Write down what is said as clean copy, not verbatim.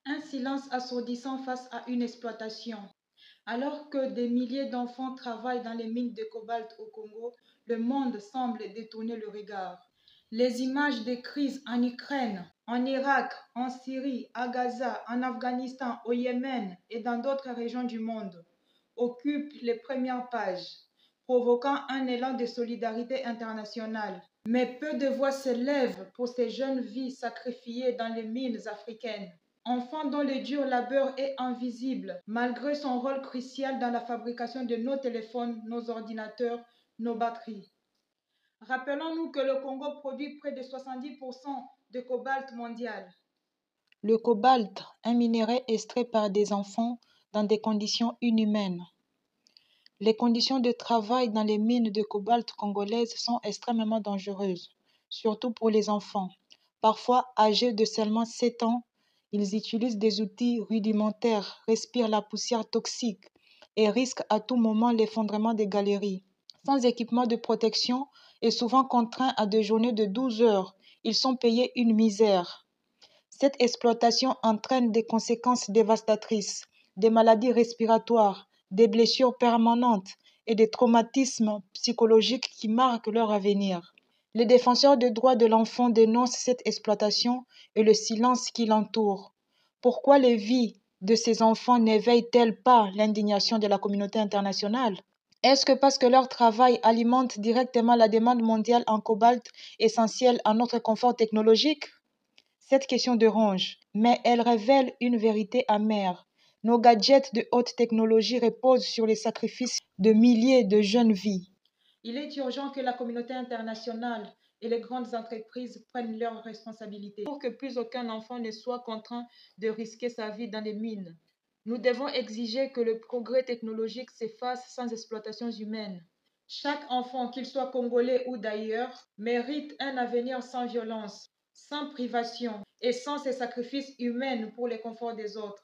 Un silence assourdissant face à une exploitation. Alors que des milliers d'enfants travaillent dans les mines de cobalt au Congo, le monde semble détourner le regard. Les images des crises en Ukraine, en Irak, en Syrie, à Gaza, en Afghanistan, au Yémen et dans d'autres régions du monde occupent les premières pages, provoquant un élan de solidarité internationale. Mais peu de voix s'élèvent pour ces jeunes vies sacrifiées dans les mines africaines. Enfant dont le dur labeur est invisible, malgré son rôle crucial dans la fabrication de nos téléphones, nos ordinateurs, nos batteries. Rappelons-nous que le Congo produit près de 70% de cobalt mondial. Le cobalt, un minerai extrait par des enfants dans des conditions inhumaines. Les conditions de travail dans les mines de cobalt congolaises sont extrêmement dangereuses, surtout pour les enfants. Parfois âgés de seulement 7 ans, ils utilisent des outils rudimentaires, respirent la poussière toxique et risquent à tout moment l'effondrement des galeries. Sans équipement de protection et souvent contraints à des journées de 12 heures, ils sont payés une misère. Cette exploitation entraîne des conséquences dévastatrices, des maladies respiratoires, des blessures permanentes et des traumatismes psychologiques qui marquent leur avenir. Les défenseurs des droits de l'enfant dénoncent cette exploitation et le silence qui l'entoure. Pourquoi les vies de ces enfants n'éveillent-elles pas l'indignation de la communauté internationale? Est-ce que parce que leur travail alimente directement la demande mondiale en cobalt essentielle à notre confort technologique? Cette question dérange, mais elle révèle une vérité amère. Nos gadgets de haute technologie reposent sur les sacrifices de milliers de jeunes vies. Il est urgent que la communauté internationale et les grandes entreprises prennent leurs responsabilités pour que plus aucun enfant ne soit contraint de risquer sa vie dans les mines. Nous devons exiger que le progrès technologique s'efface sans exploitation humaine. Chaque enfant, qu'il soit congolais ou d'ailleurs, mérite un avenir sans violence, sans privation et sans ces sacrifices humains pour le confort des autres.